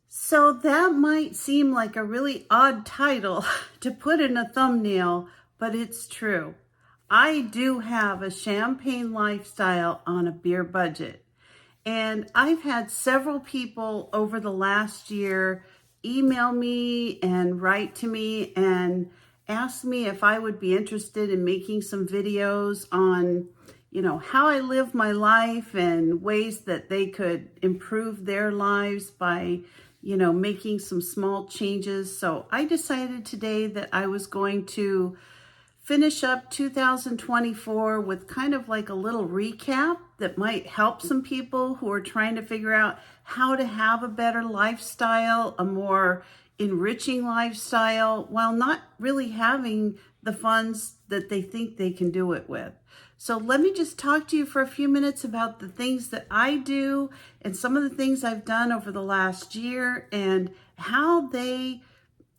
So that might seem like a really odd title to put in a thumbnail, but it's true. I do have a champagne lifestyle on a beer budget. And I've had several people over the last year email me and write to me and ask me if I would be interested in making some videos on, how I live my life and ways that they could improve their lives by, making some small changes. So I decided today that I was going to finish up 2024 with kind of like a little recap that might help some people who are trying to figure out how to have a better lifestyle, a more enriching lifestyle, while not really having the funds that they think they can do it with. So let me just talk to you for a few minutes about the things that I do and some of the things I've done over the last year and how they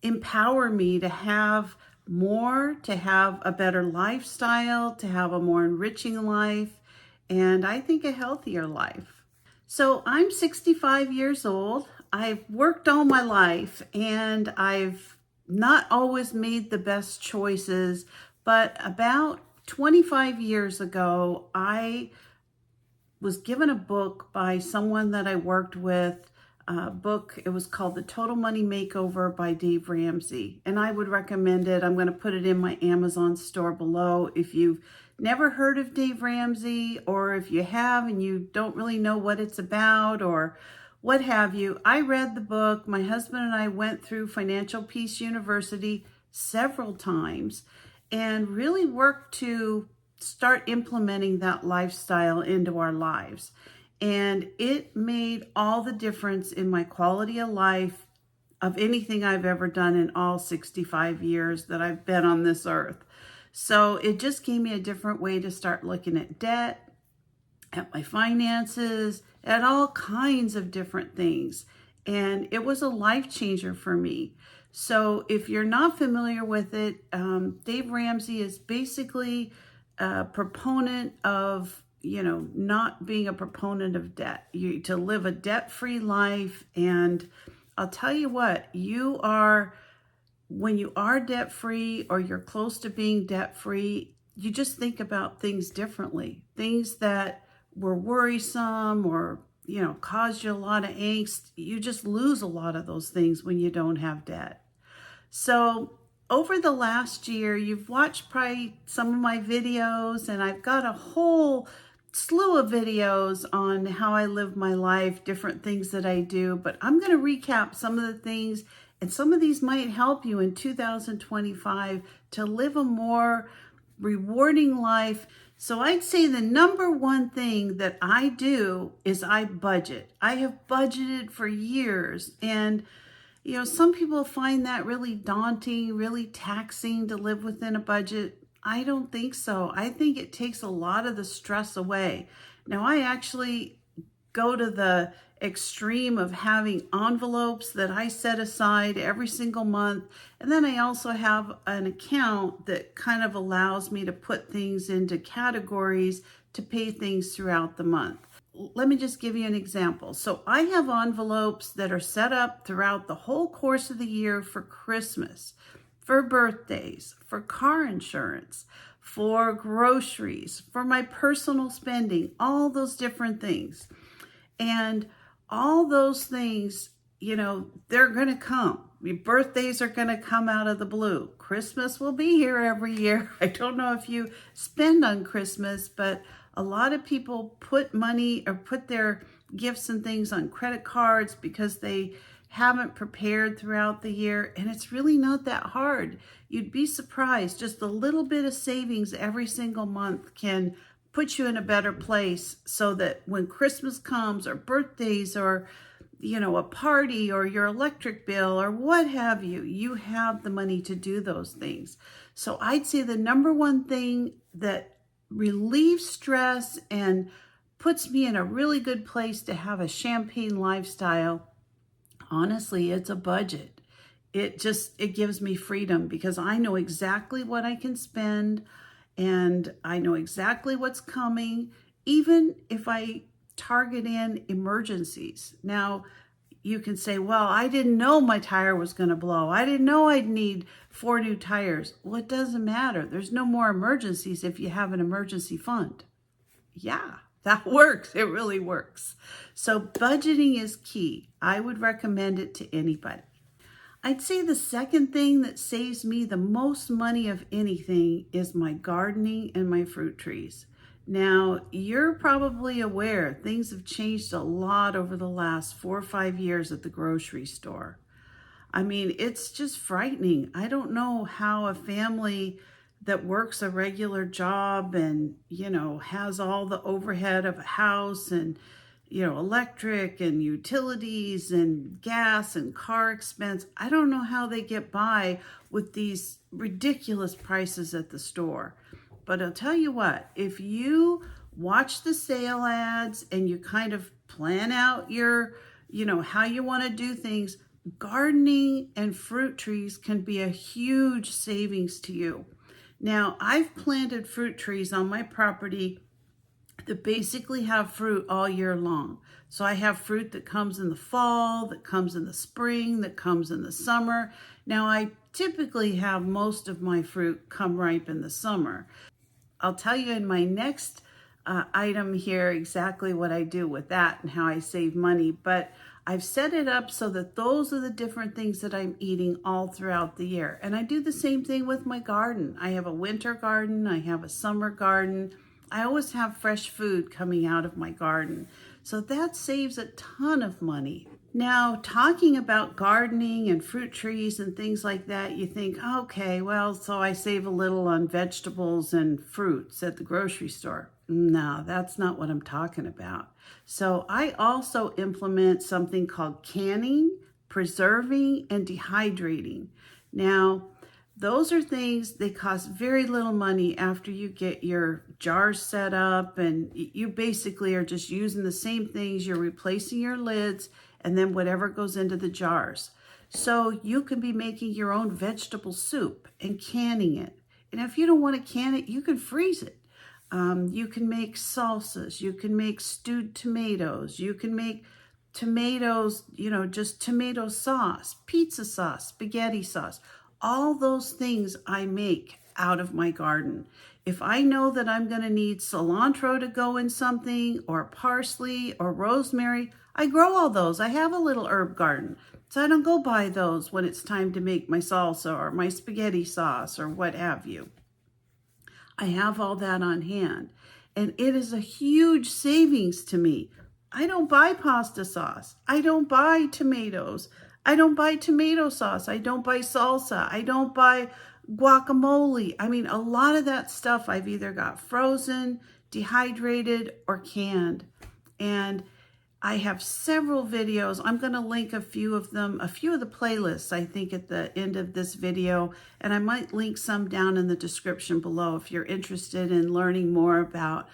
empower me to have more, to have a better lifestyle, to have a more enriching life, and I think a healthier life. So I'm 65 years old. I've worked all my life and I've not always made the best choices, but about 25 years ago, I was given a book by someone that I worked with. Book. It was called The Total Money Makeover by Dave Ramsey. And I would recommend it. I'm going to put it in my Amazon store below. If you've never heard of Dave Ramsey, or if you have and you don't really know what it's about or what have you, I read the book. My husband and I went through Financial Peace University several times and really worked to start implementing that lifestyle into our lives. And it made all the difference in my quality of life of anything I've ever done in all 65 years that I've been on this earth. So it just gave me a different way to start looking at debt, at my finances, at all kinds of different things. And it was a life changer for me. So if you're not familiar with it, Dave Ramsey is basically a proponent of not being a proponent of debt, to live a debt-free life. And I'll tell you what, when you are debt-free or you're close to being debt-free, you just think about things differently. Things that were worrisome or, caused you a lot of angst, you just lose a lot of those things when you don't have debt. So over the last year, you've watched probably some of my videos, and I've got a whole slew of videos on how I live my life, different things that I do, but I'm going to recap some of the things, and some of these might help you in 2025 to live a more rewarding life. So I'd say the number one thing that I do is I budget. I have budgeted for years, and some people find that really daunting, really taxing to live within a budget. I don't think so. I think it takes a lot of the stress away. Now, I actually go to the extreme of having envelopes that I set aside every single month. And then I also have an account that kind of allows me to put things into categories to pay things throughout the month. Let me just give you an example. So I have envelopes that are set up throughout the whole course of the year for Christmas, for birthdays, for car insurance, for groceries, for my personal spending, all those different things. And all those things, they're going to come. Your birthdays are going to come out of the blue. Christmas will be here every year. I don't know if you spend on Christmas, but a lot of people put money or put their gifts and things on credit cards because they haven't prepared throughout the year, and it's really not that hard. You'd be surprised. Just a little bit of savings every single month can put you in a better place so that when Christmas comes or birthdays or a party or your electric bill or what have you, you have the money to do those things. So I'd say the number one thing that relieves stress and puts me in a really good place to have a champagne lifestyle, honestly, it's a budget. It gives me freedom because I know exactly what I can spend and I know exactly what's coming, even if I target in emergencies. Now, you can say, well, I didn't know my tire was going to blow. I didn't know I'd need 4 new tires. Well, it doesn't matter. There's no more emergencies if you have an emergency fund. Yeah, that works. It really works. So budgeting is key. I would recommend it to anybody. I'd say the second thing that saves me the most money of anything is my gardening and my fruit trees. Now, you're probably aware things have changed a lot over the last 4 or 5 years at the grocery store. I mean, it's just frightening. I don't know how a family that works a regular job and, has all the overhead of a house and, electric and utilities and gas and car expense. I don't know how they get by with these ridiculous prices at the store. But I'll tell you what, if you watch the sale ads and you kind of plan out your, how you want to do things, gardening and fruit trees can be a huge savings to you. Now, I've planted fruit trees on my property that basically have fruit all year long. So I have fruit that comes in the fall, that comes in the spring, that comes in the summer. Now, I typically have most of my fruit come ripe in the summer. I'll tell you in my next item here exactly what I do with that and how I save money, but I've set it up so that those are the different things that I'm eating all throughout the year. And I do the same thing with my garden. I have a winter garden, I have a summer garden. I always have fresh food coming out of my garden. So that saves a ton of money. Now, talking about gardening and fruit trees and things like that, you think, okay, well, so I save a little on vegetables and fruits at the grocery store. No, that's not what I'm talking about. So I also implement something called canning, preserving, and dehydrating. Now, those are things, they cost very little money after you get your jars set up, and you basically are just using the same things. You're replacing your lids and then whatever goes into the jars. So you can be making your own vegetable soup and canning it. And if you don't want to can it, you can freeze it. You can make salsas. You can make stewed tomatoes. You can make tomatoes, just tomato sauce, pizza sauce, spaghetti sauce. All those things I make out of my garden. If I know that I'm going to need cilantro to go in something, or parsley or rosemary, I grow all those. I have a little herb garden. So I don't go buy those when it's time to make my salsa or my spaghetti sauce or what have you. I have all that on hand. And it is a huge savings to me. I don't buy pasta sauce. I don't buy tomatoes. I don't buy tomato sauce. I don't buy salsa. I don't buy guacamole. I mean, a lot of that stuff I've either got frozen, dehydrated, or canned. And I have several videos. I'm going to link a few of them, a few of the playlists, I think, at the end of this video. And I might link some down in the description below if you're interested in learning more about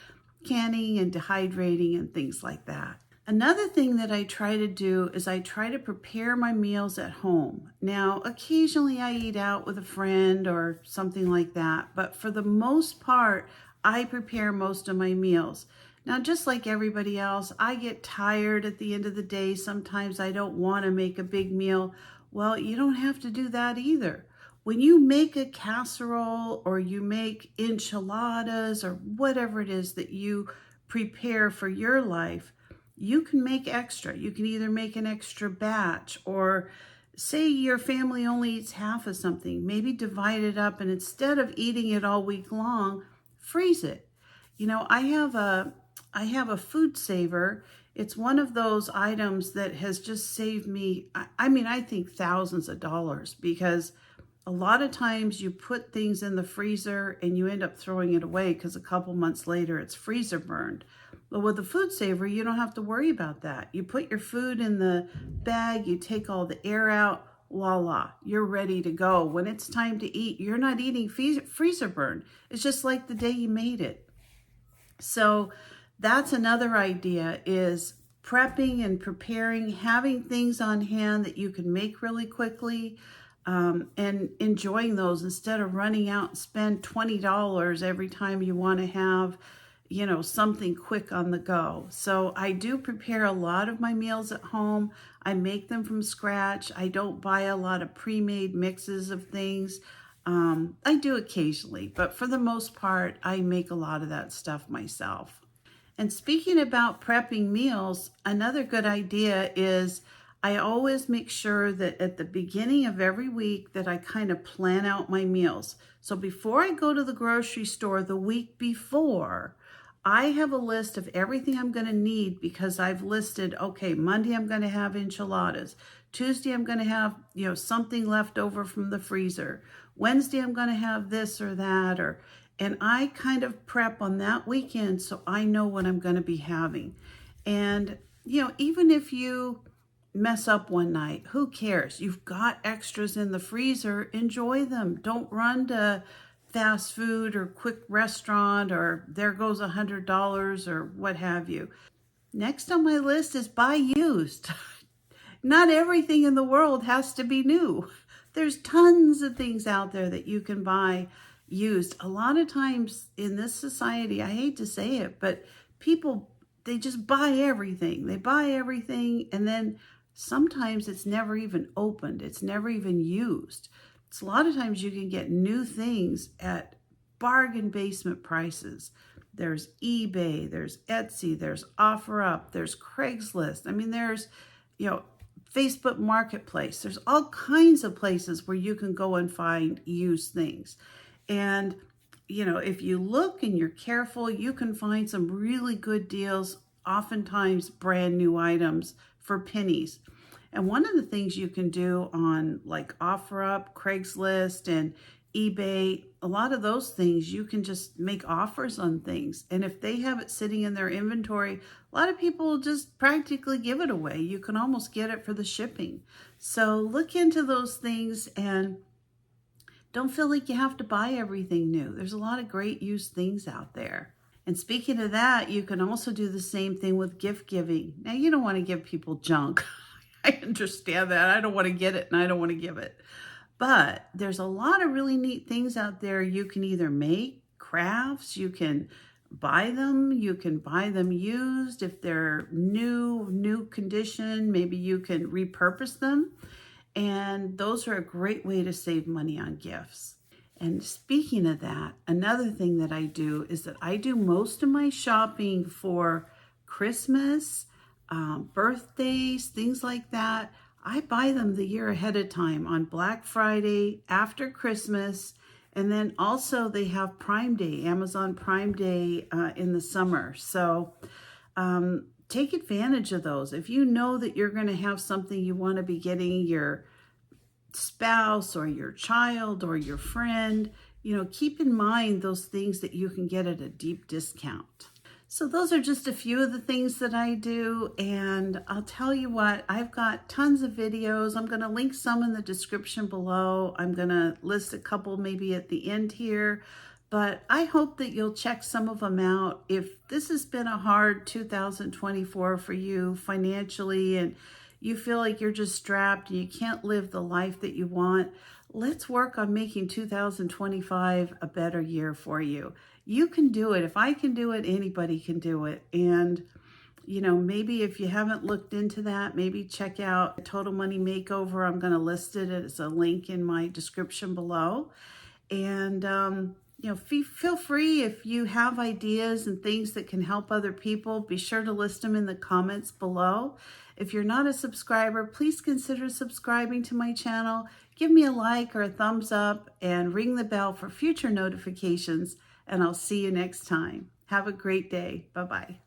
canning and dehydrating and things like that. Another thing that I try to do is I try to prepare my meals at home. Now, occasionally I eat out with a friend or something like that, but for the most part, I prepare most of my meals. Now, just like everybody else, I get tired at the end of the day. Sometimes I don't want to make a big meal. Well, you don't have to do that either. When you make a casserole or you make enchiladas or whatever it is that you prepare for your life, you can make extra. You can either make an extra batch, or say your family only eats half of something, maybe divide it up, and instead of eating it all week long, freeze it. I have a food saver. It's one of those items that has just saved me, I think thousands of dollars, because a lot of times you put things in the freezer and you end up throwing it away because a couple months later it's freezer burned. But with the food saver, you don't have to worry about that. You put your food in the bag, you take all the air out, voila, you're ready to go. When it's time to eat, you're not eating freezer burn. It's just like the day you made it. So that's another idea, is prepping and preparing, having things on hand that you can make really quickly, and enjoying those instead of running out and spend $20 every time you want to have something quick on the go. So I do prepare a lot of my meals at home. I make them from scratch. I don't buy a lot of pre-made mixes of things. I do occasionally, but for the most part, I make a lot of that stuff myself. And speaking about prepping meals, another good idea is I always make sure that at the beginning of every week that I kind of plan out my meals. So before I go to the grocery store the week before, I have a list of everything I'm going to need because I've listed, okay, Monday I'm going to have enchiladas. Tuesday I'm going to have, something left over from the freezer. Wednesday I'm going to have this or that, and I kind of prep on that weekend so I know what I'm going to be having. And, even if you mess up one night, who cares? You've got extras in the freezer, enjoy them. Don't run to fast food or quick restaurant or there goes $100 or what have you. Next on my list is buy used. Not everything in the world has to be new. There's tons of things out there that you can buy used. A lot of times in this society, I hate to say it, but people, they just buy everything. They buy everything, and then sometimes it's never even opened. It's never even used. It's a lot of times you can get new things at bargain basement prices. There's eBay, there's Etsy, there's OfferUp, there's Craigslist. I mean, there's, Facebook Marketplace. There's all kinds of places where you can go and find used things. And, if you look and you're careful, you can find some really good deals, oftentimes brand new items for pennies. And one of the things you can do on like OfferUp, Craigslist, and eBay, a lot of those things, you can just make offers on things. And if they have it sitting in their inventory, a lot of people will just practically give it away. You can almost get it for the shipping. So look into those things and don't feel like you have to buy everything new. There's a lot of great used things out there. And speaking of that, you can also do the same thing with gift giving. Now, you don't want to give people junk. I understand that. I don't want to get it and I don't want to give it. But there's a lot of really neat things out there. You can either make crafts, you can buy them used. If they're new condition, maybe you can repurpose them. And those are a great way to save money on gifts. And speaking of that, another thing that I do is that I do most of my shopping for Christmas, birthdays, things like that. I buy them the year ahead of time on Black Friday, after Christmas, and then also they have Prime Day, Amazon Prime Day in the summer. So take advantage of those. If you know that you're going to have something you want to be getting your spouse or your child or your friend, keep in mind those things that you can get at a deep discount. So those are just a few of the things that I do, and I'll tell you what, I've got tons of videos. I'm going to link some in the description below. I'm going to list a couple maybe at the end here, but I hope that you'll check some of them out. If this has been a hard 2024 for you financially and you feel like you're just strapped and you can't live the life that you want, let's work on making 2025 a better year for you. You can do it. If I can do it, anybody can do it. And, maybe if you haven't looked into that, maybe check out Total Money Makeover. I'm going to list it as a link in my description below. And, feel free if you have ideas and things that can help other people, be sure to list them in the comments below. If you're not a subscriber, please consider subscribing to my channel. Give me a like or a thumbs up and ring the bell for future notifications. And I'll see you next time. Have a great day. Bye-bye.